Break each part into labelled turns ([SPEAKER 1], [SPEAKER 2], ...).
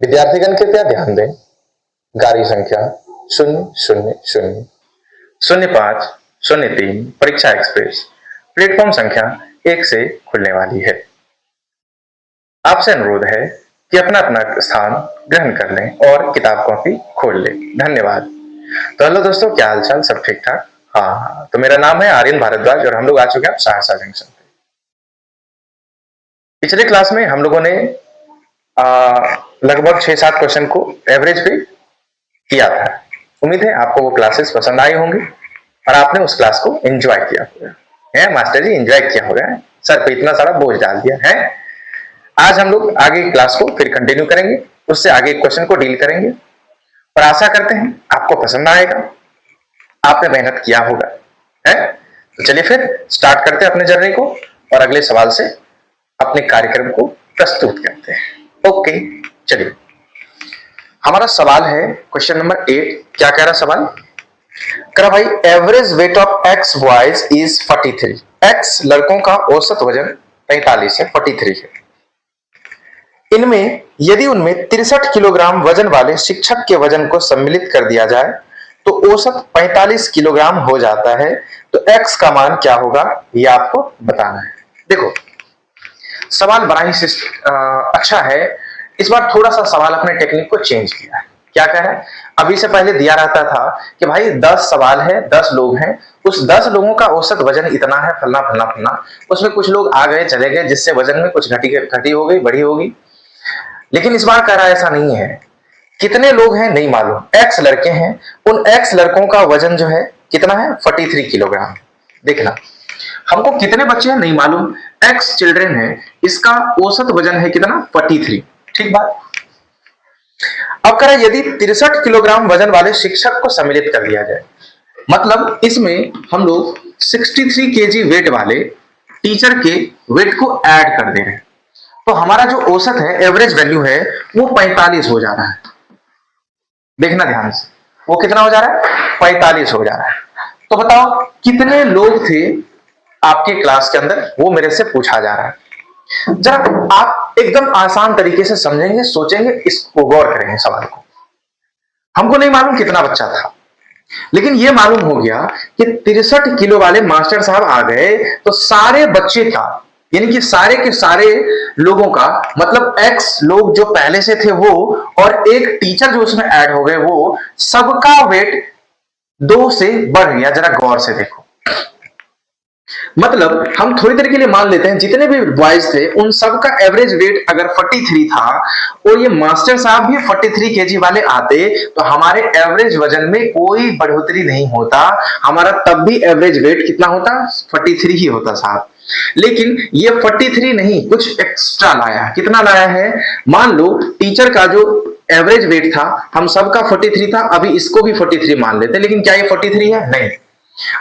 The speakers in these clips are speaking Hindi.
[SPEAKER 1] विद्यार्थीगण कृपया ध्यान दें। गाड़ी संख्या 0000503 परीक्षा एक्सप्रेस प्लेटफॉर्म संख्या 1 से खुलने वाली है। आपसे अनुरोध है कि अपना अपना स्थान ग्रहण कर लें और किताब कॉपी खोल लें। धन्यवाद। तो हेलो दोस्तों, क्या हालचाल? सब ठीक ठाक? हाँ, तो मेरा नाम है आर्यन भारद्वाज और हम लोग आ चुके हैं सहरसा जंक्शन पे। पिछले क्लास में हम लोगों ने लगभग 6-7 क्वेश्चन को एवरेज पे किया था। उम्मीद है आपको वो क्लासेस पसंद आई होंगी और आपने उस क्लास को एंजॉय किया होगा। है मास्टर जी, एंजॉय किया होगा, सर पे इतना सारा बोझ डाल दिया है। आज हम लोग आगे क्लास को फिर कंटिन्यू करेंगे, उससे आगे क्वेश्चन को डील करेंगे और आशा करते हैं आपको पसंद आएगा, आपने मेहनत किया होगा। है तो चलिए फिर स्टार्ट करते हैं अपने जर्नी को और अगले सवाल से अपने कार्यक्रम को प्रस्तुत करते हैं। ओके, चलिए हमारा सवाल है क्वेश्चन नंबर 8। क्या कह रहा सवाल? कह रहा भाई average weight of x boys is 43। X लड़कों का औसत वजन 45 है, 43 है। इनमें यदि उनमें 63 किलोग्राम वजन वाले शिक्षक के वजन को सम्मिलित कर दिया जाए तो औसत 45 किलोग्राम हो जाता है। तो एक्स का मान क्या होगा ये आपको बताना है। देखो सवाल बड़ा ही अच्छा है। इस बार थोड़ा सा सवाल अपने टेक्निक को चेंज किया है। क्या कह रहा है? अभी से पहले दिया रहता था कि भाई 10 सवाल है, 10 लोग हैं, उस 10 लोगों का औसत वजन इतना है, फलना फलना फलना। उसमें कुछ लोग आ गए चले गए, जिससे वजन में कुछ घटी हो गई, बढ़ी होगी। लेकिन इस बार कह रहा है ऐसा नहीं है। कितने लोग हैं नहीं मालूम, एक्स लड़के हैं, उन एक्स लड़कों का वजन जो है कितना है? 43 किलोग्राम। देखना, हमको कितने बच्चे हैं नहीं मालूम, एक्स चिल्ड्रेन है, इसका औसत वजन है कितना? 43। ठीक बात। अब कह रहा है यदि 63 किलोग्राम वजन वाले शिक्षक को सम्मिलित कर दिया जाए, मतलब इसमें हम लोग 63 केजी वेट वाले टीचर के वेट को ऐड कर दे रहे हैं, तो हमारा जो औसत है, एवरेज वैल्यू है, वो 45 हो जा रहा है। देखना ध्यान से, वो कितना हो जा रहा है? 45 हो जा रहा है। तो बताओ कितने लोग थे आपके क्लास के अंदर, वो मेरे से पूछा जा रहा है। जरा आप एकदम आसान तरीके से समझेंगे, सोचेंगे, इसको गौर करेंगे सवाल को। हमको नहीं मालूम कितना बच्चा था, लेकिन ये मालूम हो गया कि 63 किलो वाले मास्टर साहब आ गए, तो सारे बच्चे का यानी कि सारे के सारे लोगों का मतलब एक्स लोग जो पहले से थे वो और एक टीचर जो उसमें ऐड हो गए, वो सबका वेट 2 से बढ़ गया। जरा गौर से देखो, मतलब हम थोड़ी देर के लिए मान लेते हैं जितने भी बॉयज थे उन सबका एवरेज वेट अगर 43 था और ये मास्टर साहब भी 43 केजी वाले आते, तो हमारे एवरेज वजन में कोई बढ़ोतरी नहीं होता, हमारा तब भी एवरेज वेट कितना होता? 43 ही होता साहब। लेकिन ये 43 नहीं, कुछ एक्स्ट्रा लाया। कितना लाया है? मान लो टीचर का जो एवरेज वेट था, हम सबका 43 था, अभी इसको भी 43 मान लेते, लेकिन क्या ये 43 है? नहीं।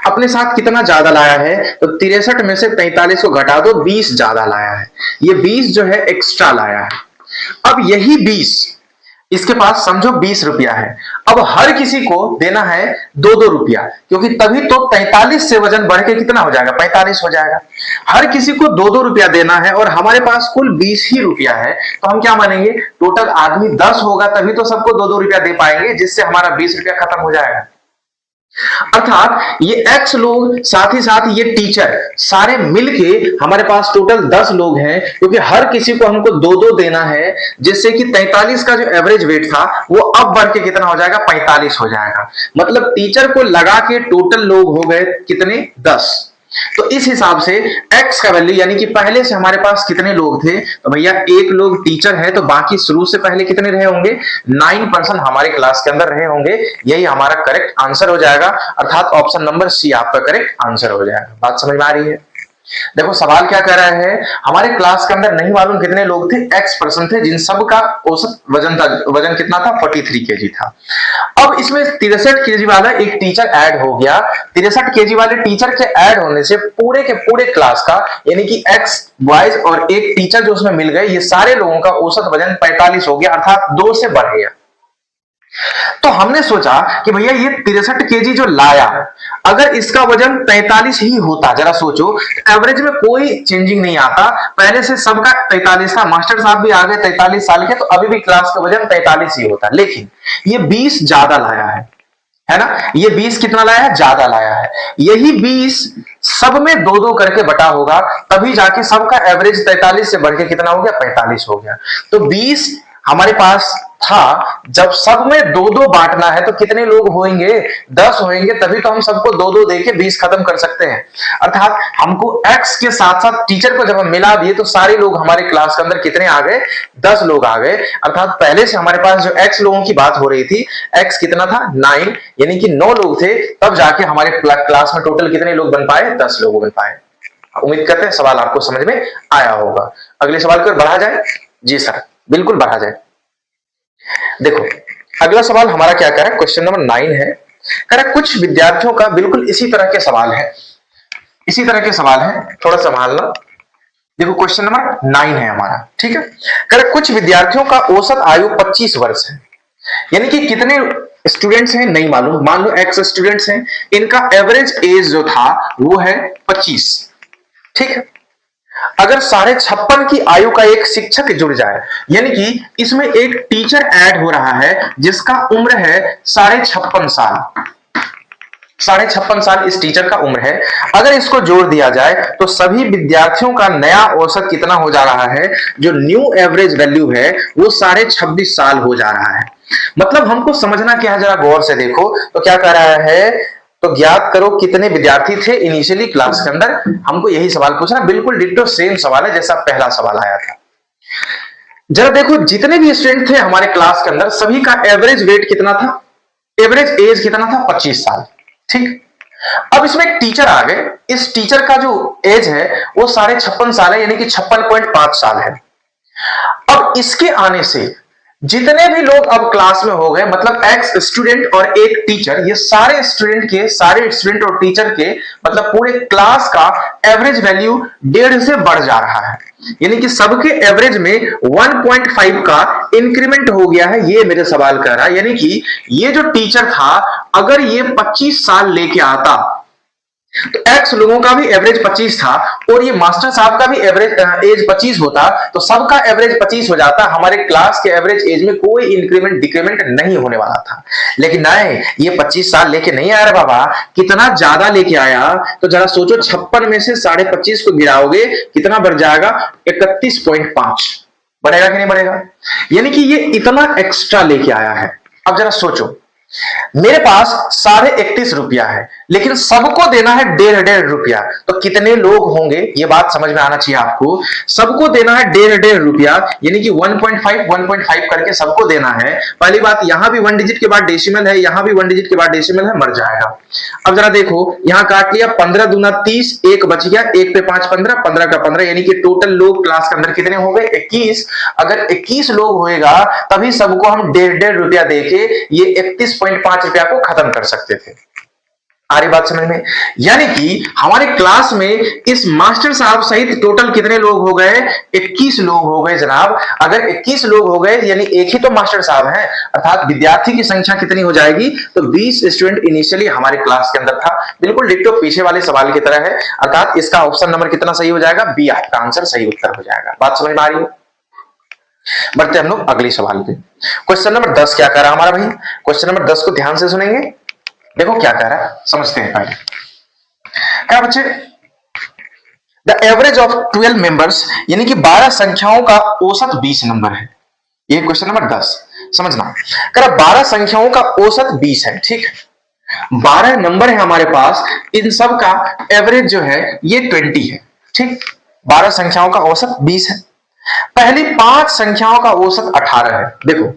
[SPEAKER 1] अपने साथ कितना ज्यादा लाया है? तो 63 में से 45 को घटा दो, 20 ज्यादा लाया है। ये 20 जो है एक्स्ट्रा लाया है। अब यही 20 इसके पास समझो 20 रुपया है। अब हर किसी को देना है 2-2 रुपया, क्योंकि तभी तो 43 से वजन बढ़ के कितना हो जाएगा? 45 हो जाएगा। हर किसी को 2-2 रुपया देना है और हमारे पास कुल 20 ही रुपया है, तो हम क्या मानेंगे? टोटल आदमी 10 होगा, तभी तो सबको 2-2 रुपया दे पाएंगे, जिससे हमारा 20 रुपया खत्म हो जाएगा। अर्थात ये एक्स लोग साथ ही साथ ये टीचर सारे मिलके हमारे पास टोटल 10 लोग हैं, क्योंकि हर किसी को हमको 2-2 देना है, जिससे कि 43 का जो एवरेज वेट था वो अब बढ़ के कितना हो जाएगा? 45 हो जाएगा। मतलब टीचर को लगा के टोटल लोग हो गए कितने? 10। तो इस हिसाब से x का वैल्यू यानी कि पहले से हमारे पास कितने लोग थे? तो भैया एक लोग टीचर है, तो बाकी शुरू से पहले कितने रहे होंगे? 9% हमारे क्लास के अंदर रहे होंगे। यही हमारा करेक्ट आंसर हो जाएगा, अर्थात ऑप्शन नंबर सी आपका करेक्ट आंसर हो जाएगा। बात समझ में आ रही है? देखो सवाल क्या कह रहा है, हमारे क्लास के अंदर नहीं मालूम कितने लोग थे, एक्स पर्सन थे, जिन सब का औसत वजन कितना था? 43 केजी था। अब इसमें 63 केजी वाला एक टीचर ऐड हो गया। 63 केजी वाले टीचर के ऐड होने से पूरे के पूरे क्लास का यानी कि एक्स बॉयज और एक टीचर जो उसमें मिल गए, ये सारे लोगों का औसत वजन 45 हो गया, अर्थात 2 से बढ़ गया। तो हमने सोचा कि भैया ये 63 केजी जो लाया, अगर इसका वजन 43 ही होता, जरा सोचो, एवरेज में कोई चेंजिंग नहीं आता, पहले से सबका 43 था, मास्टर साहब भी आ गए 43 साल के, तो अभी भी क्लास का वजन 43 ही होता, लेकिन ये 20 ज्यादा लाया है ना, ये 20 कितना लाया है, ज्यादा लाया है। यही 20 सब में दो दो करके बटा होगा, तभी जाके सबका एवरेज 43 से बढ़ के कितना हो गया, 45 हो गया। तो 20 हमारे पास था, जब सब में दो दो बांटना है तो कितने लोग होंगे, 10 होंगे, तभी तो हम सबको दो दो देके 20 खत्म कर सकते हैं। अर्थात हमको x के साथ साथ टीचर को जब हम मिला दिए तो सारे लोग हमारे क्लास के अंदर कितने आ गए, 10 लोग आ गए। अर्थात पहले से हमारे पास जो x लोगों की बात हो रही थी, x कितना था, 9, यानी कि 9 लोग थे, तब जाके हमारे क्लास में टोटल कितने लोग बन पाए, 10 लोग बन पाए। उम्मीद करते हैं सवाल आपको समझ में आया होगा। अगले सवाल को बढ़ा जाए। जी सर, बिल्कुल बढ़ा जाए। देखो अगला सवाल हमारा क्या कह रहा है, क्वेश्चन नंबर 9 है, कह रहा है कुछ विद्यार्थियों का, बिल्कुल इसी तरह के सवाल है, इसी तरह के सवाल है, थोड़ा संभालना। देखो क्वेश्चन नंबर 9 है हमारा, ठीक है। कह रहा है कुछ विद्यार्थियों का औसत आयु 25 वर्ष है, यानी कि कितने स्टूडेंट्स हैं नहीं मालूम, मान लो x स्टूडेंट्स हैं, इनका एवरेज एज जो था वो है 25, ठीक है। अगर 56.5 की आयु का एक शिक्षक जुड़ जाए, यानी कि इसमें एक टीचर ऐड हो रहा है जिसका उम्र है 56.5 साल, 56.5 साल इस टीचर का उम्र है। अगर इसको जोड़ दिया जाए तो सभी विद्यार्थियों का नया औसत कितना हो जा रहा है, जो न्यू एवरेज वैल्यू है वो 26.5 साल हो जा रहा है। मतलब हमको समझना क्या है, जरा गौर से देखो तो क्या कह रहा है, तो ज्ञात करो कितने विद्यार्थी थे इनिशियली क्लास के अंदर। हमको यही सवाल पूछना, बिल्कुल डिट्टो सेम सवाल है जैसा पहला सवाल आया था। जरा देखो जितने भी स्टूडेंट थे हमारे क्लास के अंदर, सभी का एवरेज वेट कितना था, एवरेज एज कितना था, 25 साल, ठीक। अब इसमें एक टीचर आ गए, इस टीचर का जो एज है वो 56.5 साल है, यानी कि 56.5 साल है। अब इसके आने से जितने भी लोग अब क्लास में हो गए, मतलब एक्स स्टूडेंट और एक टीचर, ये सारे स्टूडेंट और टीचर के, मतलब पूरे क्लास का एवरेज वैल्यू 1.5 से बढ़ जा रहा है, यानी कि सबके एवरेज में 1.5 का इंक्रीमेंट हो गया है। ये मेरे सवाल कर रहा है, यानी कि ये जो टीचर था अगर ये 25 साल लेके आता तो एक्स लोगों का भी एवरेज 25 था और ये मास्टर साहब का भी एवरेज एज 25 होता, तो सबका एवरेज 25 हो जाता, हमारे क्लास के एवरेज एज में कोई इंक्रीमेंट डिक्रीमेंट नहीं होने वाला था। लेकिन नहीं, ये 25 साल लेके नहीं आया रे बाबा, कितना ज्यादा लेके आया, तो जरा सोचो 56 में से 25.5 को गिराओगे कितना बढ़ जाएगा, 31.5 बढ़ेगा कि नहीं बढ़ेगा, यानी कि ये इतना एक्स्ट्रा लेके आया है। अब जरा सोचो, मेरे पास 31.5 रुपया है, लेकिन सबको देना है 1.5 रुपया, तो कितने लोग होंगे, ये बात समझ में आना चाहिए आपको। सबको देना है 1.5 रुपया, यानी कि 1.5 करके सबको देना है। पहली बात, यहां भी 1 डिजिट के बाद डेसिमल है, यहां भी 1 डिजिट के बाद डेसिमल है, मर जाएगा। अब जरा देखो, यहां काट लिया, 15 दूना 30, एक बच गया, 1 पे 5 15, 15 का 15, यानी कि टोटल लोग क्लास के अंदर कितने हो गए, 21। अगर 21 लोग होएगा तभी सबको हम 1.5 रुपया देके ये 31.5 रुपया को खत्म कर सकते थे। आ रही बात समझ में, यानी कि हमारे क्लास में इस मास्टर साहब सहित टोटल कितने लोग हो गए, 21 लोग हो गए जनाब। अगर 21 लोग हो गए यानी एक ही तो मास्टर साहब हैं, अर्थात विद्यार्थी की संख्या कितनी हो जाएगी, तो 20 स्टूडेंट इनिशियली हमारे क्लास के अंदर था। बिल्कुल डिट्टो पीछे वाले सवाल की तरह है, अर्थात इसका ऑप्शन नंबर कितना सही हो जाएगा, बी आपका आंसर सही उत्तर हो जाएगा। बात समझ में आ रही है। बढ़ते हम लोग अगले सवाल पे। क्वेश्चन नंबर 10 क्या कह रहा है हमारा भाई, क्वेश्चन नंबर 10 को ध्यान से सुनेंगे, देखो क्या कह रहा है, समझते हैं पहले। क्या बच्चे, द एवरेज ऑफ 12 मेंबर्स, यानी कि 12 संख्याओं का औसत 20 नंबर है। ये क्वेश्चन नंबर 10 समझना, कह रहा 12 संख्याओं का औसत 20 है, ठीक। 12 नंबर है हमारे पास, इन सब का एवरेज जो है ये 20 है, ठीक। 12 संख्याओं का औसत 20 है। पहली 5 संख्याओं का औसत 18 है। देखो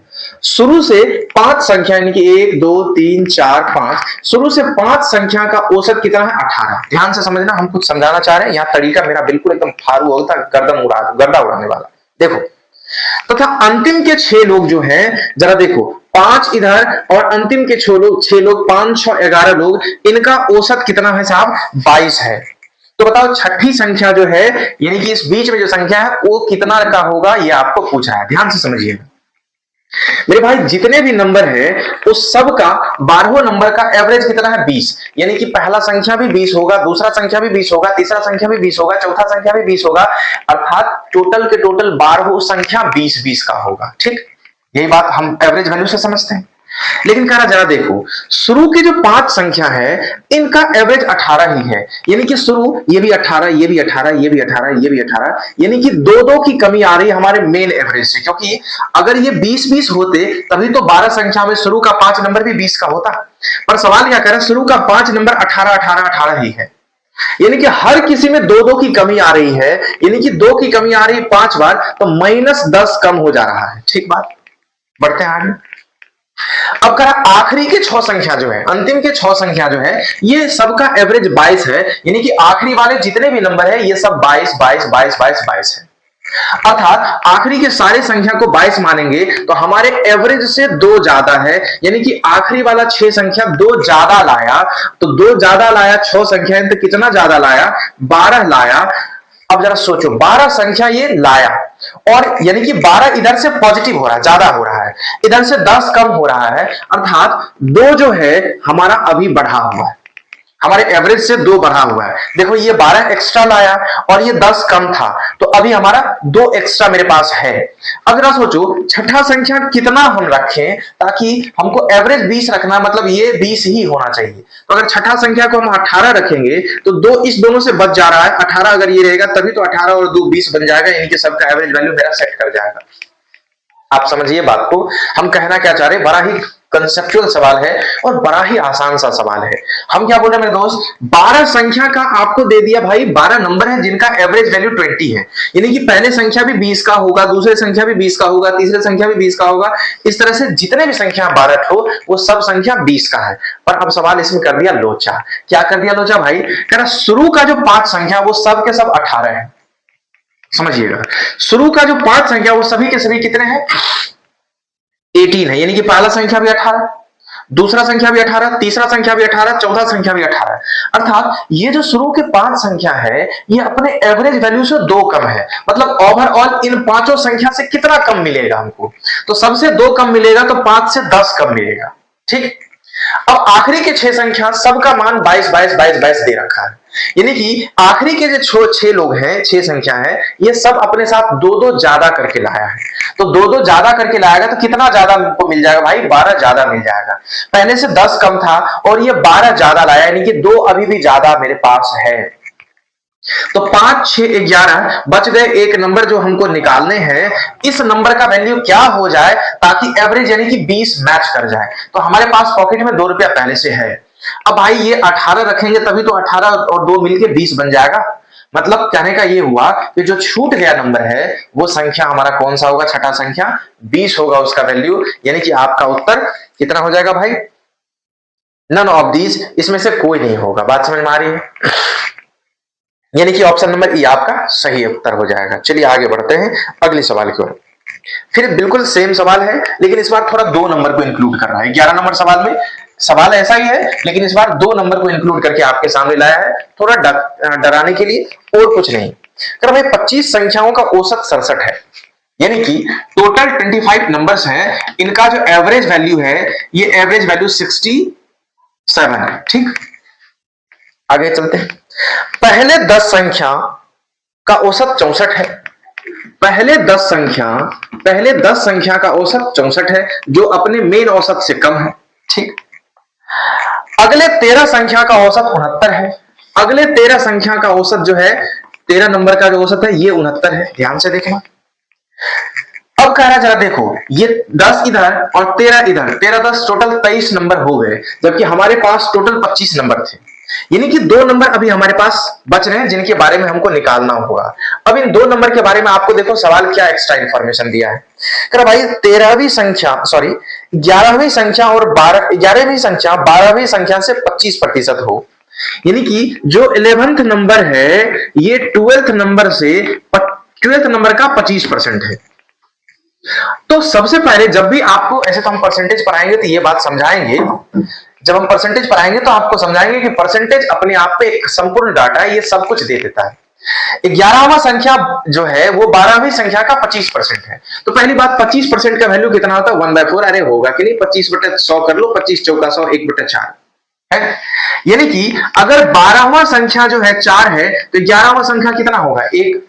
[SPEAKER 1] शुरू से 5 संख्या, यानी कि 1 2 3 4 5, शुरू से 5 संख्या का औसत कितना है, 18। ध्यान से समझना, हम कुछ समझाना चाह रहे हैं, यहाँ तरीका मेरा बिल्कुल एकदम फारू होता, गर्दा उड़ाने वाला। देखो तथा अंतिम के 6 लोग जो हैं, जरा देखो 5 इधर और अंतिम के 6 लोग 5 6 11 लोग, इनका औसत कितना है साहब, 22 है। तो बताओ छठी संख्या जो है, यानी कि इस बीच में जो संख्या है वो कितना का होगा, ये आपको पूछा है, ध्यान से समझिएगा। मेरे भाई जितने भी नंबर है उस सब का 12वें नंबर का एवरेज कितना है 20, यानी कि पहला संख्या भी 20 होगा, दूसरा संख्या भी 20 होगा, तीसरा संख्या भी 20 होगा, चौथा संख्या भी 20 होगा, अर्थात टोटल के टोटल 12 संख्या 20-20 का होगा। ठीक, यही बात हम एवरेज वैल्यू से समझते हैं। लेकिन कह रहा जरा देखो, शुरू की जो 5 संख्या है इनका एवरेज 18 ही है, यानी कि शुरू ये भी 18, ये भी 18, ये भी 18, ये भी 18, यानी कि 2-2 की कमी आ रही है हमारे मेन एवरेज से, क्योंकि अगर ये 20-20 होते तभी तो 12 संख्या में शुरू का 5 नंबर भी 20 का होता। पर सवाल क्या कर रहा है, शुरू का 5 नंबर 18 ही है, यानी कि हर किसी में 2-2 की कमी आ रही है, यानी कि 2 की कमी आ रही है 5 बार, तो -10 कम हो जा रहा है। ठीक बात, बढ़ते हैं आगे। अब कहा आखिरी के 6 संख्या जो है, अंतिम के 6 संख्या जो है, ये सबका एवरेज 22 है, यानी कि आखिरी वाले जितने भी नंबर है ये सब 22 22 22 22 22 है। अर्थात आखिरी के सारे संख्या को 22 मानेंगे तो हमारे एवरेज से 2 ज्यादा है, यानी कि आखिरी वाला 6 संख्या 2 ज्यादा लाया, तो 2 ज्यादा लाया 6 संख्या, तो कितना ज्यादा लाया, 12 लाया। अब जरा सोचो, 12 संख्या ये लाया, और यानी कि 12 इधर से पॉजिटिव हो रहा है, ज्यादा हो रहा है, इधर से 10 कम हो रहा है, अर्थात 2 जो है हमारा अभी बढ़ा हुआ है, हमारे एवरेज से 2 बढ़ा हुआ है। देखो ये 12 एक्स्ट्रा लाया और ये 10 कम था, तो अभी हमारा 2 एक्स्ट्रा मेरे पास है। अब जरा सोचो छठा संख्या कितना हम रखें ताकि हमको एवरेज 20 रखना, मतलब ये 20 ही होना चाहिए। तो अगर छठा संख्या को हम 18 रखेंगे तो 2 इस दोनों से बच जा रहा है, 18 अगर ये रहेगा तभी तो 18 और 2 20 बन जाएगा, यानी कि सबका एवरेज वैल्यू मेरा सेट कर जाएगा। आप समझिए बात को, हम कहना क्या चाह रहे हैं, बड़ा ही कंसेप्चुअल सवाल है और बड़ा ही आसान सा सवाल है। हम क्या बोल रहे हैं मेरे दोस्त, 12 संख्या का आपको दे दिया भाई, 12 नंबर है जिनका एवरेज वैल्यू 20 है, यानी कि पहले संख्या भी 20 का होगा, दूसरे संख्या भी 20 का होगा, तीसरे संख्या भी 20 का होगा, इस तरह से जितने भी संख्या 12 हो वो सब संख्या 20 का है। पर अब सवाल इसमें कर दिया लोचा। क्या कर दिया लोचा भाई, कह रहा शुरू का जो 5 संख्या वो सब के सब 18 है। समझिएगा, शुरू का जो 5 संख्या वो सभी के सभी कितने हैं, 18 है, यानी कि पहला संख्या भी 18, दूसरा संख्या भी 18, तीसरा संख्या भी 18, चौथा संख्या भी 18। अर्थात ये जो शुरू के 5 संख्या है ये अपने एवरेज वैल्यू से 2 कम है, मतलब ओवरऑल इन पांचों संख्या से कितना कम मिलेगा हमको, तो सबसे 2 कम मिलेगा, तो 5 से 10 कम मिलेगा। ठीक, अब आखिरी के 6 संख्या सबका मान 22 22 22 22 दे रखा है, यानी कि आखिरी के जो 6 लोग हैं, 6 संख्या है, ये सब अपने साथ 2-2 ज्यादा करके लाया है, तो 2-2 ज्यादा करके लाएगा तो कितना ज्यादा हमको मिल जाएगा भाई, 12 ज्यादा मिल जाएगा। पहले से 10 कम था और ये 12 ज्यादा लाया, यानी कि 2 अभी भी ज्यादा मेरे पास है। तो 5 6 11 बच गए, एक नंबर जो हमको निकालने हैं, इस नंबर का वैल्यू क्या हो जाए ताकि एवरेज यानी कि 20 मैच कर जाए। तो हमारे पास पॉकेट में 2 रुपया पहले से है। अब भाई ये 18 रखेंगे तभी तो 18 और 2 मिलके 20 बन जाएगा। मतलब कहने का ये हुआ कि जो छूट गया नंबर है वो संख्या हमारा कौन सा होगा, छठा संख्या 20 होगा उसका वैल्यू, यानी कि आपका उत्तर कितना हो जाएगा भाई, नन ऑफ दीज, इसमें से कोई नहीं होगा। बात समझ में आ रही है, यानी कि ऑप्शन नंबर ई आपका सही उत्तर हो जाएगा। चलिए आगे बढ़ते हैं अगले सवाल की ओर। फिर बिल्कुल सेम सवाल है लेकिन इस बार थोड़ा 2 नंबर को इंक्लूड कर रहा है। 11 नंबर सवाल में सवाल ऐसा ही है लेकिन इस बार 2 नंबर को इंक्लूड करके आपके सामने लाया है, थोड़ा डराने के लिए और कुछ नहीं। कर भाई 25 संख्याओं का औसत 67 है, यानी कि टोटल 25 नंबर्स हैं, इनका जो एवरेज वैल्यू है ये एवरेज वैल्यू 67 है। ठीक, आगे चलते हैं। पहले 10 संख्या का औसत 64 है, पहले 10 संख्या का औसत 64 है जो अपने मेन औसत से कम है। ठीक, अगले 13 संख्या का औसत 69 है, अगले 13 संख्या का औसत जो है 13 नंबर का जो औसत है ये 69 है। ध्यान से देखना। अब कह रहा जरा देखो, ये 10 इधर और 13 इधर, 13 10 टोटल 23 नंबर हो गए, जबकि हमारे पास टोटल 25 नंबर थे, यानी कि 2 नंबर अभी हमारे पास बच रहे हैं जिनके बारे में हमको निकालना होगा। अब इन 2 नंबर के बारे में आपको देखो सवाल क्या एक्स्ट्रा इंफॉर्मेशन दिया है। कर भाई 11वीं संख्या और 11वीं संख्या 12वीं संख्या से 25% हो, यानी कि जो 11th नंबर है ये 12th नंबर का 25% है। तो सबसे पहले जब भी आपको, ऐसे तो हम परसेंटेज पढ़ाएंगे तो ये बात समझाएंगे, जब हम परसेंटेज पढ़ाएंगे तो आपको समझाएंगे कि परसेंटेज अपने आप पे एक संपूर्ण डाटा है, ये सब कुछ दे देता है। 11वां संख्या जो है वो 12वीं संख्या का 25% है। तो पहली बात 25% का वैल्यू कितना होता है 1/4। अरे होगा कि नहीं, 25/100 कर लो, 25 चौका 100, 1/4 है। यानी कि अगर 12वां संख्या जो है 4 है तो 11वां संख्या कितना होगा 1।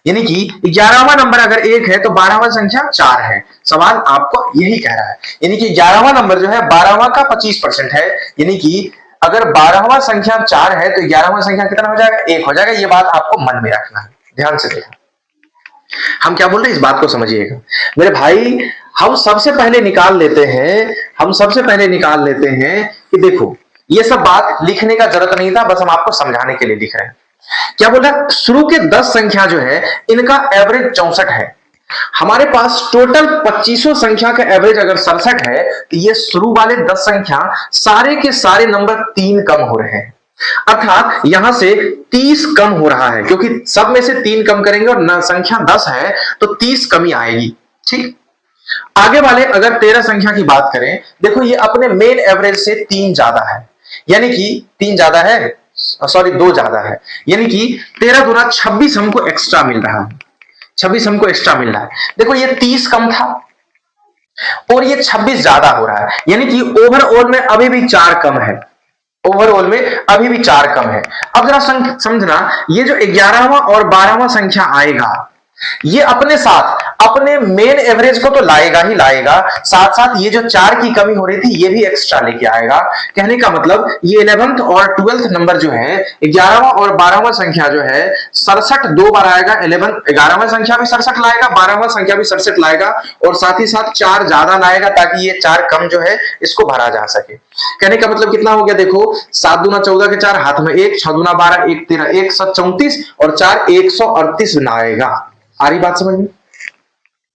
[SPEAKER 1] यानी कि 11वां नंबर अगर 1 है तो 12वां संख्या 4 है। सवाल आपको यही कह रहा है। यानी कि 11वां नंबर जो है 12वां का 25% है। यानी कि अगर 12वां संख्या 4 है तो 11वां संख्या कितना हो जाएगा 1 हो जाएगा। ये बात आपको मन में रखना है, ध्यान से देखना। हम क्या बोल रहे हैं इस बात को समझिएगा मेरे भाई। हम सबसे पहले निकाल लेते हैं कि देखो ये सब बात लिखने का जरूरत नहीं था, बस हम आपको समझाने के लिए लिख रहे हैं। क्या बोल रहा है, शुरू के 10 संख्या जो है इनका एवरेज 64 है। हमारे पास टोटल 2500 संख्या का एवरेज अगर 67 है तो ये शुरू वाले 10 संख्या सारे के सारे नंबर 3 कम हो रहे हैं। अर्थात यहां से 30 कम हो रहा है, क्योंकि सब में से 3 कम करेंगे और संख्या 10 है तो 30 कमी आएगी। ठीक, आगे वाले अगर 13 संख्या की बात करें, देखो ये अपने मेन एवरेज से 3 ज्यादा है। यानी कि 3 ज्यादा है, सॉरी 2 ज्यादा है। यानी कि 13 गुना 26 हमको एक्स्ट्रा मिल रहा है। 26 हमको एक्स्ट्रा मिल रहा है। देखो ये 30 कम था और ये 26 ज्यादा हो रहा है। यानी कि ओवरऑल में अभी भी 4 कम है। ओवरऑल में अभी भी 4 कम है। अब जरा समझना, ये जो 11वां और 12वां संख्या आएगा ये अपने साथ अपने मेन एवरेज को तो लाएगा ही लाएगा, साथ साथ ये जो 4 की कमी हो रही थी ये भी एक्स्ट्रा लेके आएगा। कहने का मतलब ये 11th और 12th नंबर जो है 11वां और 12वां संख्या जो है 67 2 बार आएगा। 11वां संख्या भी 67 लाएगा, 12वां संख्या भी 67 लाएगा और साथ ही साथ 4 ज्यादा लाएगा ताकि ये 4 कम जो है इसको भरा जा सके। कहने का मतलब कितना हो गया, देखो 7 दूना 14 के 4 हाथ में 1, 6 दूना 12, 1 13, 1 7 34 और 4 138 लाएगा। आ रही बात समझ में?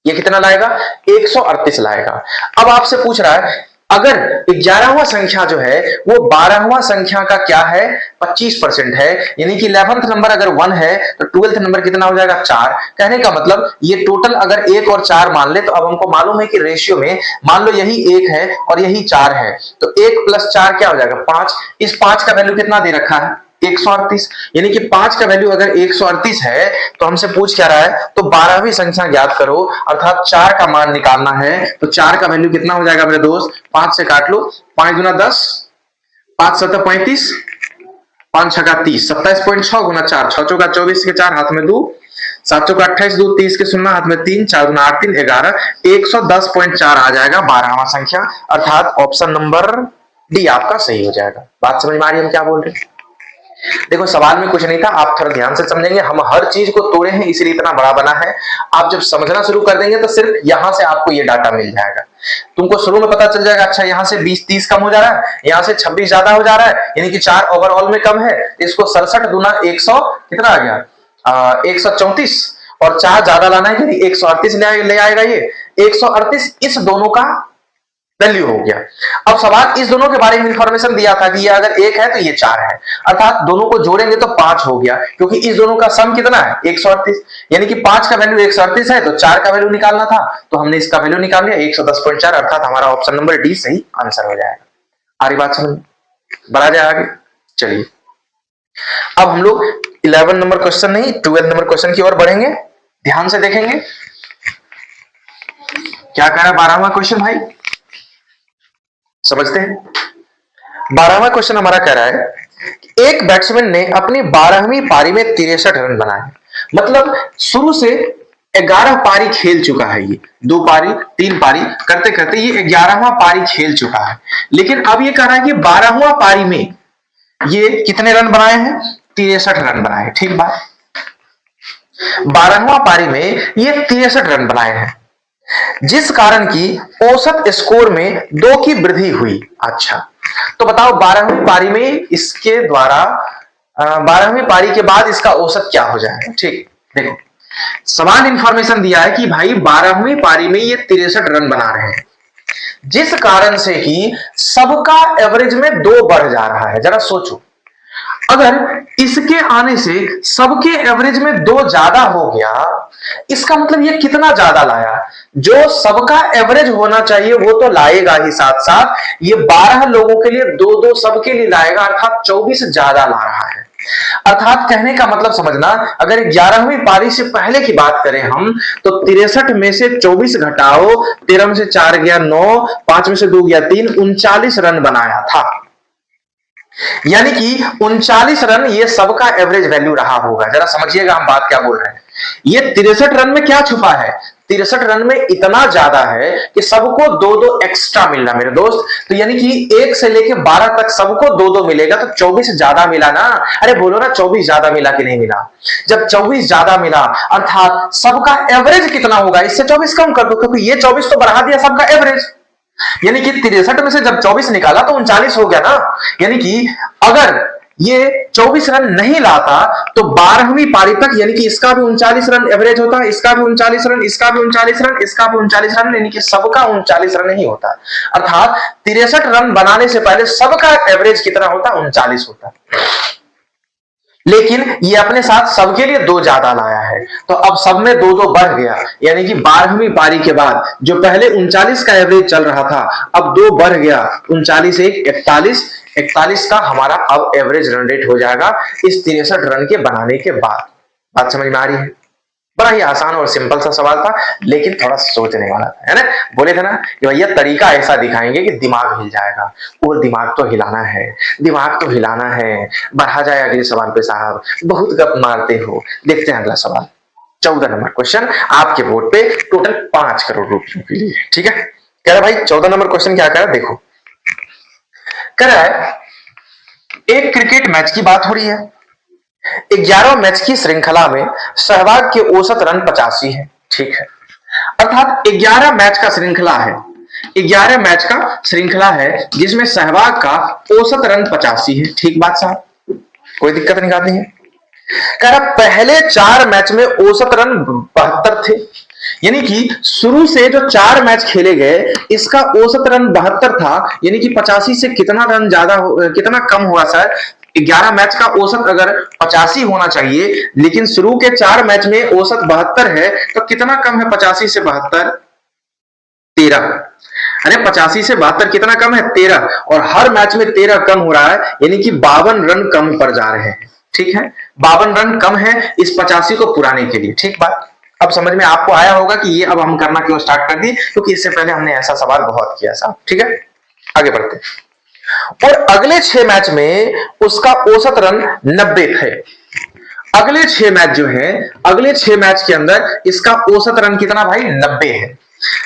[SPEAKER 1] ये कितना लाएगा 138 लाएगा। अब आपसे पूछ रहा है अगर 11वां संख्या जो है वो 12वां संख्या का क्या है 25% है। यानी कि 11th नंबर अगर 1 है तो 12th नंबर कितना हो जाएगा 4। कहने का मतलब ये टोटल अगर 1 और 4 मान ले तो अब हमको मालूम है कि रेशियो में मान लो यही 1 है और यही 4 है तो 1 + 4 क्या हो जाएगा 5। इस 5 का वैल्यू कितना दे रखा है 138। यानी कि 5 का वैल्यू अगर 138 है तो हमसे पूछ क्या रहा है, तो 12वीं संख्या ज्ञात करो, अर्थात 4 का मान निकालना है। तो 4 का वैल्यू कितना हो जाएगा मेरे दोस्त, 5 से काट लो, 5 दूना 10, 5 7 35, 5 6 30, 27.6 गुना 4, 6 चौका 24 के 4 हाथ में 2, 7 चौका 28, 2 30 के 0 हाथ में 3, 4 दूना 8 3 11, 110.4 आ जाएगा 12वां संख्या। अर्थात ऑप्शन नंबर डी आपका सही हो जाएगा। बात समझ में आ रही है हम क्या बोल रहे हैं? देखो सवाल में कुछ नहीं था, आप थोड़ा ध्यान से समझेंगे। हम हर चीज को तोड़े हैं इसलिए इतना बड़ा बना है। आप जब समझना शुरू कर देंगे तो सिर्फ यहां से आपको ये डाटा मिल जाएगा। तुमको शुरू में पता चल जाएगा अच्छा यहाँ से 20 30 कम हो जा रहा है, यहाँ से 26 ज्यादा हो जा रहा है, यानी कि 4 ओवरऑल में कम है। इसको 67 दूना 100 कितना आ गया 134 और 4 ज्यादा लाना है, 138 ले आएगा। ये 138 इस दोनों का वैल्यू हो गया। अब सवाल इस दोनों के बारे में इंफॉर्मेशन दिया था कि ये अगर 1 है तो ये 4 है, अर्थात दोनों को जोड़ेंगे तो 5 हो गया, क्योंकि इस दोनों का सम कितना है 138। यानी कि 5 का वैल्यू 138 है तो 4 का वैल्यू निकालना था, तो हमने इसका वैल्यू निकाल लिया 110.4, अर्थात हमारा ऑप्शन नंबर डी सही आंसर हो जाएगा। आ रही बात समझ में? बढ़ा जाए आगे, चलिए अब हम लोग 11 नंबर क्वेश्चन नहीं 12 नंबर क्वेश्चन की ओर बढ़ेंगे। ध्यान से देखेंगे क्या कह रहा है 12वां क्वेश्चन भाई, समझते हैं। 12वां क्वेश्चन हमारा कह रहा है एक बैट्समैन ने अपनी 12वीं पारी में 63 रन बनाए। मतलब शुरू से 11 पारी खेल चुका है, ये 2 पारी 3 पारी करते करते ये 11वां पारी खेल चुका है। लेकिन अब ये कह रहा है कि 12वां पारी में ये कितने रन बनाए हैं 63 रन बनाए। ठीक बात, 12वां पारी में ये 63 रन बनाए हैं, जिस कारण की औसत स्कोर में 2 की वृद्धि हुई। अच्छा तो बताओ 12वीं पारी में इसके द्वारा 12वीं पारी के बाद इसका औसत क्या हो जाएगा। ठीक देखो समान इंफॉर्मेशन दिया है कि भाई 12वीं पारी में ये 63 रन बना रहे हैं, जिस कारण से कि सबका एवरेज में 2 बढ़ जा रहा है। जरा सोचो अगर इसके आने से सबके एवरेज में 2 ज्यादा हो गया, इसका मतलब ये कितना ज्यादा लाया। जो सबका एवरेज होना चाहिए वो तो लाएगा ही, साथ साथ ये 12 लोगों के लिए 2 2 सबके लिए लाएगा, अर्थात 24 ज्यादा ला रहा है। अर्थात कहने का मतलब समझना, अगर 11वीं पारी से पहले की बात करें हम, तो 63 में से 24 घटाओ, 13 में से 4 गया 9, 5 में से 2 गया 3, 39 रन बनाया था। यानी कि 39 रन ये सबका एवरेज वैल्यू रहा होगा। जरा समझिएगा हम बात क्या बोल रहे हैं। ये 63 रन में क्या छुपा है? 63 रन में इतना ज्यादा है कि सबको 2-2 एक्स्ट्रा मिलना मेरे दोस्त। तो यानी कि 1 से लेके 12 तक सबको 2-2 मिलेगा, तो 24 ज्यादा मिला ना। अरे बोलो ना 24 ज्यादा मिला कि नहीं मिला? जब 24 ज्यादा मिला अर्थात सबका एवरेज कितना होगा, इससे 24 कम कर दो, क्योंकि ये 24 तो बढ़ा दिया सबका एवरेज। यानी कि 63 में से जब 24 निकाला तो 39 हो गया ना। यानी कि अगर ये 24 रन नहीं लाता तो 12वीं पारी तक, यानी कि इसका भी 39 रन एवरेज होता, इसका भी 39 रन, इसका भी 39 रन, इसका भी 39 रन, यानी कि सबका 39 रन ही होता। अर्थात 63 रन बनाने से पहले सबका एवरेज कितना होता? 39 होता। लेकिन ये अपने साथ सबके लिए 2 ज्यादा लाया है, तो अब सब में 2-2 बढ़ गया। यानी कि 12वीं पारी के बाद जो पहले 39 का एवरेज चल रहा था, अब 2 बढ़ गया, 39 1 41, 41 का हमारा अब एवरेज रन रेट हो जाएगा इस 63 रन के बनाने के बाद। बात समझ में आ रही है? बड़ा ही आसान और सिंपल सा सवाल था, लेकिन थोड़ा सोचने वाला था, है ना। बोले थे ना कि भैया तरीका ऐसा दिखाएंगे कि दिमाग हिल जाएगा। और दिमाग तो हिलाना है, दिमाग तो हिलाना है। बढ़ा जाए अगले सवाल पे साहब, बहुत गप मारते हो। देखते हैं अगला सवाल, 14 नंबर क्वेश्चन आपके बोर्ड पे, टोटल 5 करोड़ रुपयों के लिए। ठीक है, कह रहा भाई 14 नंबर क्वेश्चन क्या कह रहा है, देखो। कह रहा है एक क्रिकेट मैच की बात हो रही है। 11 मैच की श्रृंखला में सहवाग के औसत रन 85 है। ठीक है, अर्थात 11 मैच का श्रृंखला है, 11 मैच का श्रृंखला है जिसमें सहवाग का औसत रन 85 है। ठीक बात साहब, कोई दिक्कत नहीं है। कह रहा पहले 4 मैच में औसत रन 72 थे, यानी कि शुरू से जो 4 मैच खेले गए इसका औसत रन 72 था। यानी कि 85 से कितना रन ज्यादा कितना कम हुआ सर? 11 मैच का औसत अगर 85 होना चाहिए, लेकिन शुरू के 4 मैच में औसत 72 है, तो कितना कम है 85 से 72? 13। अरे 85 से 72 कितना कम है? 13। और हर मैच में 13 कम हो रहा है, यानी कि 52 रन कम पर जा रहे हैं। ठीक है, 52 रन कम है इस 85 को पुराने के लिए। ठीक बात, अब समझ में आपको आया होगा कि ये अब हम करना क्यों स्टार्ट कर दी, क्योंकि इससे पहले हमने ऐसा सवाल बहुत किया साहब। ठीक है, आगे बढ़ते। और अगले 6 मैच में उसका औसत रन 90 थे। अगले 6 मैच जो है, अगले 6 मैच के अंदर इसका औसत रन कितना भाई? 90 है।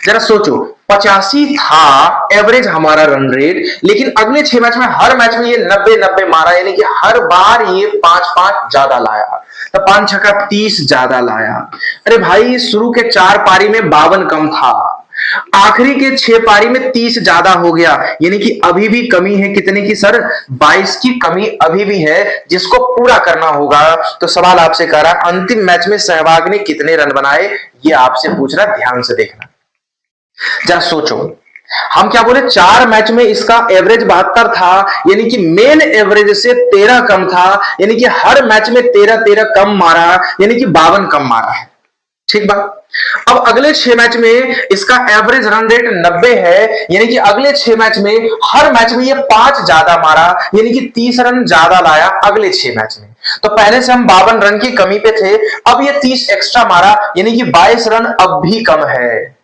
[SPEAKER 1] जरा सोचो, 85 था एवरेज हमारा रन रेट, लेकिन अगले 6 मैच में हर मैच में ये 90-90 मारा, यानी कि हर बार ये 5-5 ज्यादा लाया, तो 5 छक्का 30 ज्यादा लाया। अरे भाई शुरू के 4 पारी में 52 कम था, आखिरी के 6 पारी में 30 ज्यादा हो गया, यानी कि अभी भी कमी है। कितने की सर? 22 की कमी अभी भी है, जिसको पूरा करना होगा। तो सवाल आपसे कह रहा अंतिम मैच में सहवाग ने कितने रन बनाए, ये आपसे पूछ रहा, ध्यान से देखना। जरा सोचो, हम क्या बोले? 4 मैच में इसका एवरेज 72 था, यानी कि मेन एवरेज से 13 कम था, यानी कि हर मैच में 13-13 कम मारा, यानी कि 52 कम मारा है। ठीक बात। अब अगले 6 मैच में इसका एवरेज रन रेट 90 है, यानी कि अगले 6 मैच में हर मैच में ये 5 ज्यादा मारा, यानी कि 30 रन ज्यादा लाया अगले 6 मैच में। तो पहले से हम 52 रन की कमी पे थे, अब ये 30 एक्स्ट्रा मारा, यानी कि 22 रन अब भी कम है।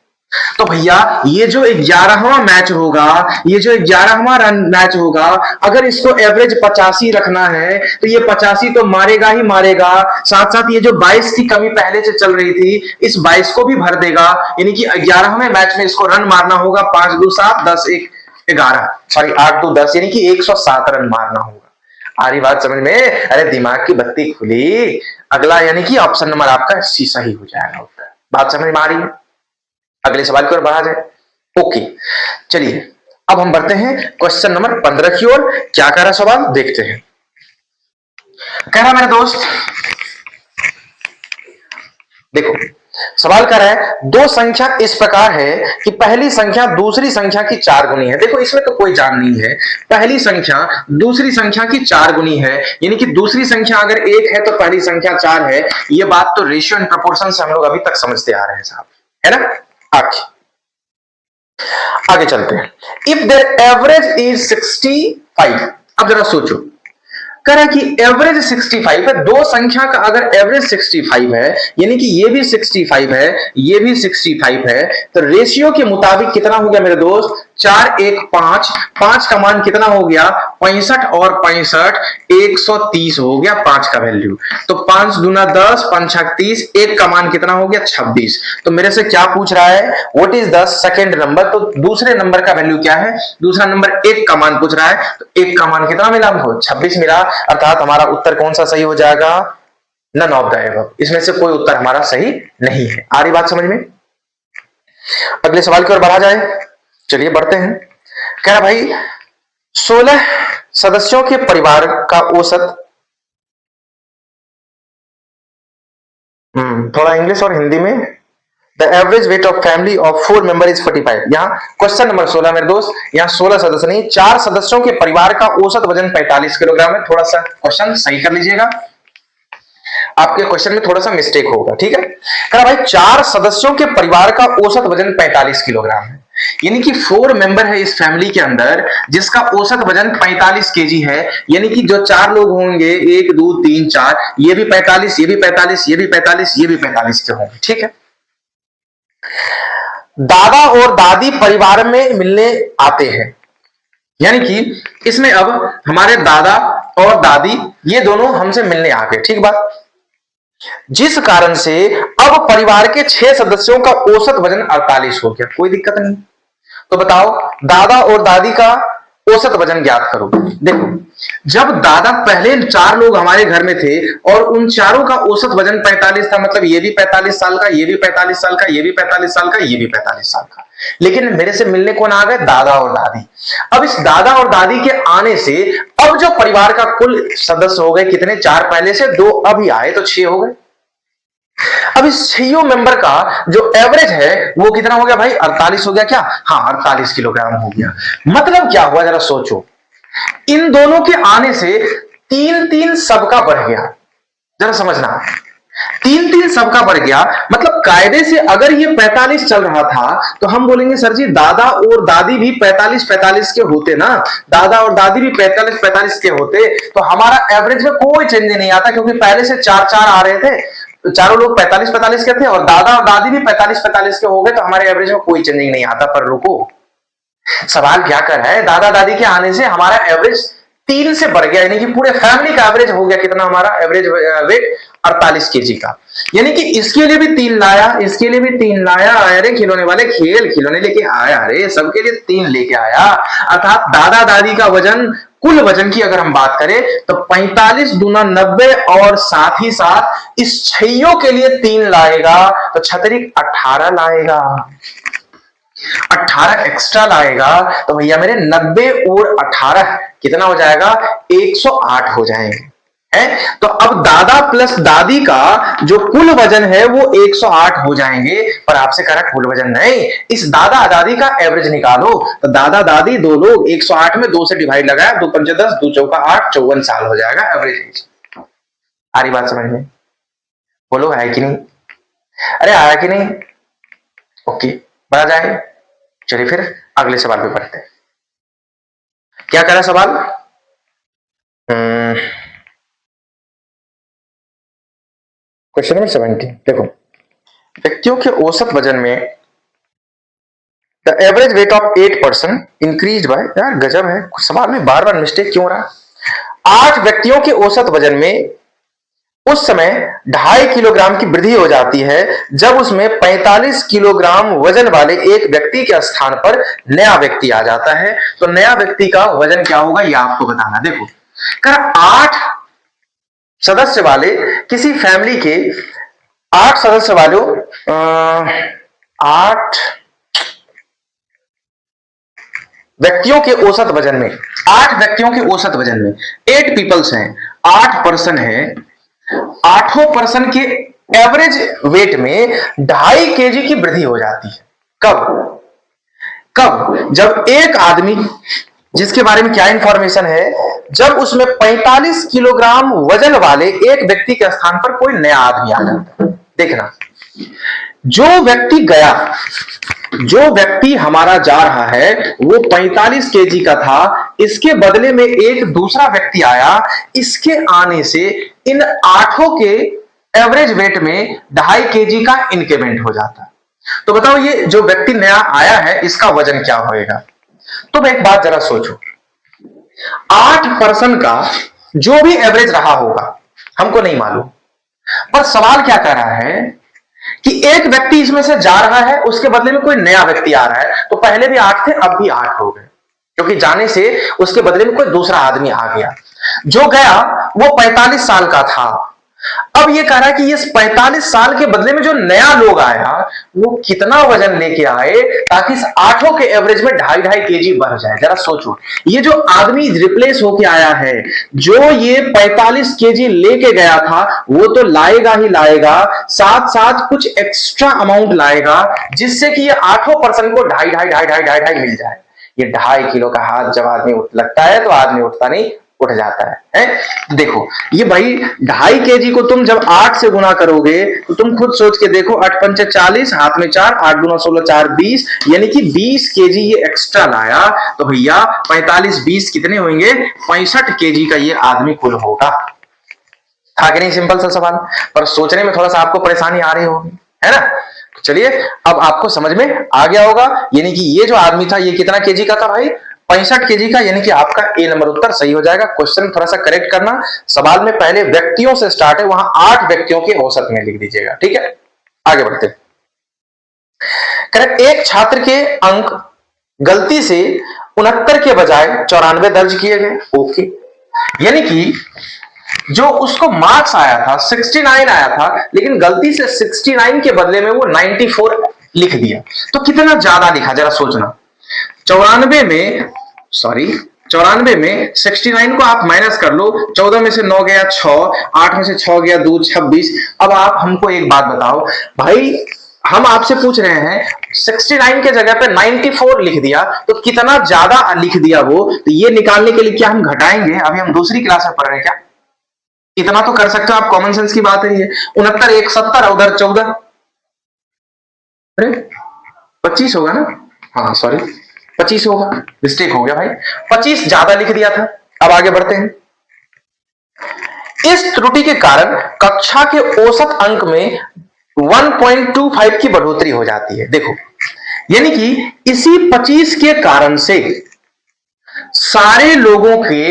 [SPEAKER 1] तो भैया ये जो 11वां मैच होगा, ये जो 11वां रन मैच होगा, अगर इसको एवरेज 85 रखना है तो ये 85 तो मारेगा ही मारेगा, साथ साथ ये जो 22 की कमी पहले से चल रही थी इस 22 को भी भर देगा, यानी कि 11वें मैच में इसको रन मारना होगा 5 2 7 10 1 11, सॉरी 8 2 10, यानी कि 107 रन मारना होगा। आ रही बात समझ में? अरे दिमाग की बत्ती खुली। अगला यानी कि ऑप्शन नंबर आपका सी सही हो जाएगा उत्तर। बात समझ में आ रही है? अगले सवाल की ओर बढ़ा जाए। ओके, चलिए अब हम बढ़ते हैं क्वेश्चन नंबर 15 की ओर। क्या कह रहा सवाल, देखते हैं। कह रहा मेरे दोस्त, देखो सवाल कर रहा है दो संख्या इस प्रकार है कि पहली संख्या दूसरी संख्या की 4 गुनी है। देखो इसमें तो कोई जान नहीं है, पहली संख्या दूसरी संख्या की 4 गुनी है, यानी कि दूसरी संख्या अगर 1 है तो पहली संख्या 4 है। ये बात तो रेशियो एंड प्रोपोर्शन से हम लोग अभी तक समझते आ रहे हैं साहब, है ना। आगे चलते हैं। इफ देयर एवरेज इज 65, अब जरा सोचो कह रहा है कि एवरेज 65 है। दो संख्या का अगर एवरेज 65 है, यानी कि ये भी 65 है, ये भी 65 है, तो रेशियो के मुताबिक कितना हो गया मेरे दोस्त? 4 1 5, 5 का मान कितना हो गया? 65 और 65 130 हो गया 5 का वैल्यू। तो 5 दूना 10, 5 छक 30, 1 का मान कितना हो गया? 26। तो मेरे से क्या पूछ रहा है? What is the second number? तो दूसरे नंबर का वैल्यू क्या है? दूसरा नंबर 1 का मान पूछ रहा है, तो 1 का मान कितना मिला हमको? 26 मिला। अर्थात हमारा उत्तर कौन सा सही हो जाएगा? None of the above. इसमें से कोई उत्तर हमारा सही नहीं है। आ रही बात समझ में? अगले सवाल की ओर बढ़ा जाए, चलिए बढ़ते हैं। कह रहा भाई 16 सदस्यों के परिवार का औसत, थोड़ा इंग्लिश और हिंदी में, the average weight of family of 4 member is 45। यहां क्वेश्चन नंबर 16 मेरे दोस्त, यहां 16 सदस्य नहीं, 4 सदस्यों के परिवार का औसत वजन 45 किलोग्राम है। थोड़ा सा क्वेश्चन सही कर लीजिएगा, आपके क्वेश्चन में थोड़ा सा मिस्टेक होगा, ठीक है। कह भाई 4 सदस्यों के परिवार का औसत वजन 45 किलोग्राम है, यानी कि 4 मेंबर है इस फैमिली के अंदर जिसका औसत वजन 45 केजी है। यानी कि जो 4 लोग होंगे, 1 2 3 4, ये भी 45, ये भी 45, ये भी 45, ये भी 45 के होंगे, ठीक है। दादा और दादी परिवार में मिलने आते हैं, यानी कि इसमें अब हमारे दादा और दादी ये दोनों हमसे मिलने आ गए, ठीक बात। जिस कारण से अब परिवार के 6 सदस्यों का औसत वजन 48 हो गया। कोई दिक्कत नहीं। तो बताओ दादा और दादी का औसत वजन ज्ञात करो। देखो जब दादा, पहले 4 लोग हमारे घर में थे और उन चारों का औसत वजन 45 था, मतलब ये भी 45 साल का, ये भी 45 साल का, ये भी 45 साल का, ये भी 45 साल का। लेकिन मेरे से मिलने कौन आ गए? दादा और दादी। अब इस दादा और दादी के आने से अब जो परिवार का कुल सदस्य हो गए कितने? 4 पहले से, 2 अभी आए, तो 6 हो गए। अब इस 6 मेंबर का जो एवरेज है वो कितना हो गया भाई? 48 हो गया क्या? हाँ 48 किलोग्राम हो गया। मतलब क्या हुआ जरा सोचो, इन दोनों के आने से 3-3 सबका बढ़ गया। जरा समझना, 3-3 सबका बढ़ गया। मतलब कायदे से अगर ये 45 चल रहा था तो हम बोलेंगे सर जी दादा और दादी भी 45-45 के होते ना, दादा और दादी भी 45-45 के होते तो हमारा एवरेज में कोई चेंज नहीं आता, क्योंकि पहले से 4-4 आ रहे थे, तो चारों लोग 45-45 के थे और दादा और दादी भी 45-45 के हो गए, तो हमारे एवरेज में कोई चेंजिंग नहीं आता। पर रुको, सवाल क्या कर रहा है? दादा दादी के आने से हमारा एवरेज 3 से बढ़ गया, यानी कि पूरे फैमिली का एवरेज हो गया कितना? हमारा एवरेज वेट 48 केजी का। यानी कि इसके लिए भी 3 लाया, इसके लिए भी 3 लाया। अरे खिलौने वाले खेल खिलौने लेके आया, अरे सबके लिए 3 लेके आया। अर्थात दादा दादी का वजन, कुल वजन की अगर हम बात करें तो 45 दूना 90 और साथ ही साथ इस 6 के लिए 3 लाएगा तो छतरी 18 लाएगा, 18 एक्स्ट्रा लाएगा तो भैया मेरे 90 और 18 कितना हो जाएगा? 108 हो जाएंगे। है तो अब दादा प्लस दादी का जो कुल वजन है वो 108 हो जाएंगे। पर आपसे कह रहा कुल वजन नहीं, इस दादा दादी का एवरेज निकालो। तो दादा दादी 2 लोग, 108 में 2 से डिवाइड लगाया, 2 पंचे 10, 2 चौका 8, 54 साल हो जाएगा एवरेज। आ रही बात समझ में? बोलो है कि नहीं? अरे आया कि नहीं? ओके बढ़ा जाए। चलिए फिर अगले सवाल पे पढ़ते हैं। क्या कह रहा सवाल? Question number 70। देखो व्यक्तियों के औसत वजन में the average weight of 8% increase by, यार गजब है सवाल में बार बार मिस्टेक क्यों रहा? 8 व्यक्तियों के औसत वजन में उस समय 2.5 किलोग्राम की वृद्धि हो जाती है जब उसमें 45 किलोग्राम वजन वाले एक व्यक्ति के स्थान पर नया व्यक्ति आ जाता है। तो नया व्यक्ति का वजन क्या होगा ये आपको बताना। देखो कर 8 सदस्य वाले किसी फैमिली के 8 सदस्य वालों 8 व्यक्तियों के औसत वजन में, 8 व्यक्तियों के औसत वजन में 8 पीपल्स हैं, 8 पर्सन है, 8 पर्सन के एवरेज वेट में 2.5 केजी की वृद्धि हो जाती है। कब? जब एक आदमी, जिसके बारे में क्या इंफॉर्मेशन है, जब उसमें 45 किलोग्राम वजन वाले एक व्यक्ति के स्थान पर कोई नया आदमी आ जाता है। देखना जो व्यक्ति गया जो व्यक्ति हमारा जा रहा है वो 45 केजी का था, इसके बदले में एक दूसरा व्यक्ति आया, इसके आने से इन आठों के एवरेज वेट में 2.5 केजी का इंक्रीमेंट हो जाता है। तो बताओ ये जो व्यक्ति नया आया है इसका वजन क्या होएगा? तो एक बात जरा सोचो, 8% का जो भी एवरेज रहा होगा हमको नहीं मालूम, पर सवाल क्या कर रहा है कि एक व्यक्ति इसमें से जा रहा है, उसके बदले में कोई नया व्यक्ति आ रहा है, तो पहले भी 8 थे अब भी 8 हो गए, क्योंकि जाने से उसके बदले में कोई दूसरा आदमी आ गया। जो गया वो 45 साल का था, अब ये कह रहा है कि इस 45 साल के बदले में जो नया लोग आया वो कितना वजन लेके आए ताकि इस आठों के एवरेज में 2.5 केजी बढ़ जाए। जरा सोचो, ये जो आदमी रिप्लेस होके आया है, जो ये 45 केजी लेके गया था, वो तो लाएगा ही लाएगा, साथ साथ कुछ एक्स्ट्रा अमाउंट लाएगा जिससे कि ये 8% को 2.5 मिल जाए। ये 2.5 किलो का हाथ जब आदमी लगता है तो आदमी उठता नहीं, उठ जाता है? देखो ये भाई 2.5 केजी को तुम जब 8 से गुना करोगे तो तुम खुद सोच के देखो, 8 पंचे 40, हाथ में 4, 8 दूना 16, 4 20, यानी कि 20 केजी ये एक्स्ट्रा लाया। तो भैया 45 20 कितने होंगे? 65 केजी का ये आदमी कुल होगा। था कि नहीं सिंपल सा सवाल? पर सोचने में थोड़ा सा आपको परेशानी आ रही होगी, है ना? चलिए अब आपको समझ में आ गया होगा, यानी कि ये जो आदमी था ये कितना केजी का था भाई? 65 केजी का, यानी कि आपका ए नंबर उत्तर सही हो जाएगा। क्वेश्चन थोड़ा सा करेक्ट करना, सवाल में पहले व्यक्तियों से स्टार्ट है, वहां 8 व्यक्तियों के औसत में लिख दीजिएगा, ठीक है? आगे बढ़ते। करेक्ट, एक छात्र के अंक गलती से 69 के बजाय 94 दर्ज किए गए। ओके, यानी कि जो उसको मार्क्स आया था 69 आया था, लेकिन गलती से 69 के बदले में वो 94 लिख दिया। तो कितना ज्यादा लिखा जरा सोचना। 94 में 69 को आप माइनस कर लो, 14 में से 9 गया 6, 8 में से 6 गया 2, 26। अब आप हमको एक बात बताओ भाई, हम आपसे पूछ रहे हैं 69 के जगह पे 94 लिख दिया, तो कितना ज्यादा लिख दिया वो? तो ये निकालने के लिए क्या हम घटाएंगे? अभी हम दूसरी क्लास में पढ़ रहे हैं क्या? इतना तो कर सकते हो आप, कॉमन सेंस की बात है ये। 69 1 70, उधर 14, अरे 25 होगा ना? हाँ सॉरी 25 होगा, मिस्टेक हो गया भाई, 25 ज्यादा लिख दिया था। अब आगे बढ़ते हैं। इस त्रुटि के कारण कक्षा के औसत अंक में 1.25 की बढ़ोतरी हो जाती है। देखो, यानी कि इसी 25 के कारण से सारे लोगों के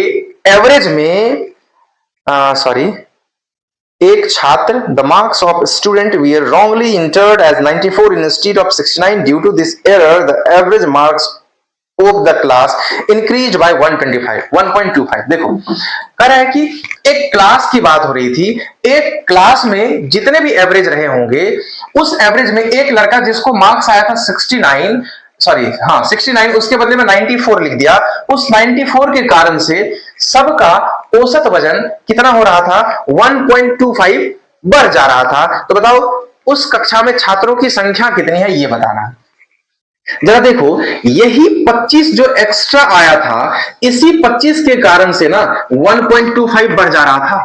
[SPEAKER 1] एवरेज में एक छात्र, the marks of student were wrongly entered as 94 instead of 69. Due to this error, the average marks of the class increased by 125. देखो कह रहा है कि एक क्लास की बात हो रही थी, एक क्लास में जितने भी एवरेज रहे होंगे, उस एवरेज में एक लड़का जिसको मार्क्स आया था 69, उसके बदले में 94 लिख दिया। उस 94 के कारण से सबका औसत वजन कितना हो रहा था? 1.25 बढ़ जा रहा था। तो बताओ उस कक्षा में छात्रों की संख्या कितनी है ये बताना। जरा देखो, यही 25 जो एक्स्ट्रा आया था, इसी 25 के कारण से ना 1.25 बढ़ जा रहा था।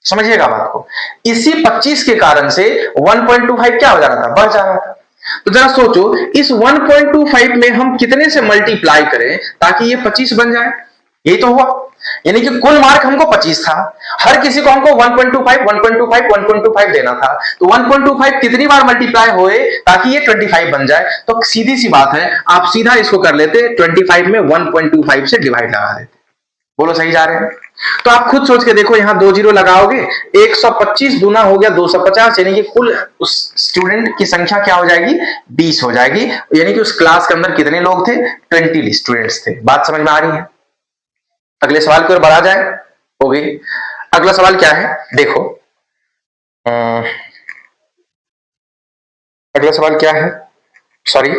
[SPEAKER 1] समझिएगा बात को, इसी 25 के कारण से 1.25 क्या हो जा रहा था? बढ़ जा रहा था। तो जरा सोचो, इस 1.25 में हम कितने से मल्टीप्लाई करें ताकि ये 25 बन जाए? यही तो हुआ, यानी कि कुल मार्क हमको 25 था, हर किसी को हमको 1.25 देना था। तो 1.25 कितनी बार मल्टीप्लाई होए ताकि ये 25 बन जाए? तो सीधी सी बात है, आप सीधा इसको कर लेते, 25 में 1.25 से डिवाइड लगा देते। बोलो सही जा रहे हैं? तो आप खुद सोच के देखो, यहां 2 जीरो लगाओगे, 125 दूना हो गया 250, यानी कि कुल उस स्टूडेंट की संख्या क्या हो जाएगी? 20 हो जाएगी। यानी कि उस क्लास के अंदर कितने लोग थे? 20 स्टूडेंट्स थे। बात समझ में आ रही है? अगले सवाल की ओर बढ़ा जाए। हो गई। अगला सवाल क्या है देखो, अगला सवाल क्या है? सॉरी,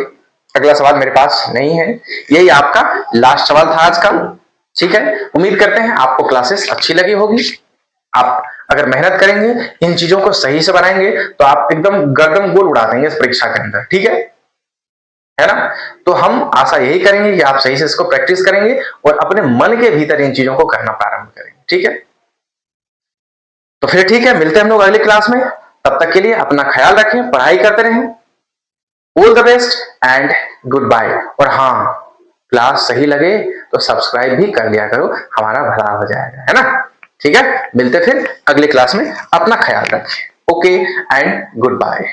[SPEAKER 1] अगला सवाल मेरे पास नहीं है, यही आपका लास्ट सवाल था आज का। ठीक है, उम्मीद करते हैं आपको क्लासेस अच्छी लगी होगी। आप अगर मेहनत करेंगे, इन चीजों को सही से बनाएंगे, तो आप एकदम गर्दन गोल उड़ा देंगे इस परीक्षा के अंदर। ठीक है ना? तो हम आशा यही करेंगे कि आप सही से इसको प्रैक्टिस करेंगे और अपने मन के भीतर इन चीजों को करना प्रारंभ करेंगे। ठीक है, तो फिर ठीक है, मिलते हैं हम लोग अगली क्लास में। तब तक के लिए अपना ख्याल रखें, पढ़ाई करते रहें। All the best and good bye. और हाँ, क्लास सही लगे तो सब्सक्राइब भी कर लिया करो, हमारा भला हो जाएगा, है ना। ठीक है, मिलते फिर अगले क्लास में, अपना ख्याल रखिए। Okay and good bye.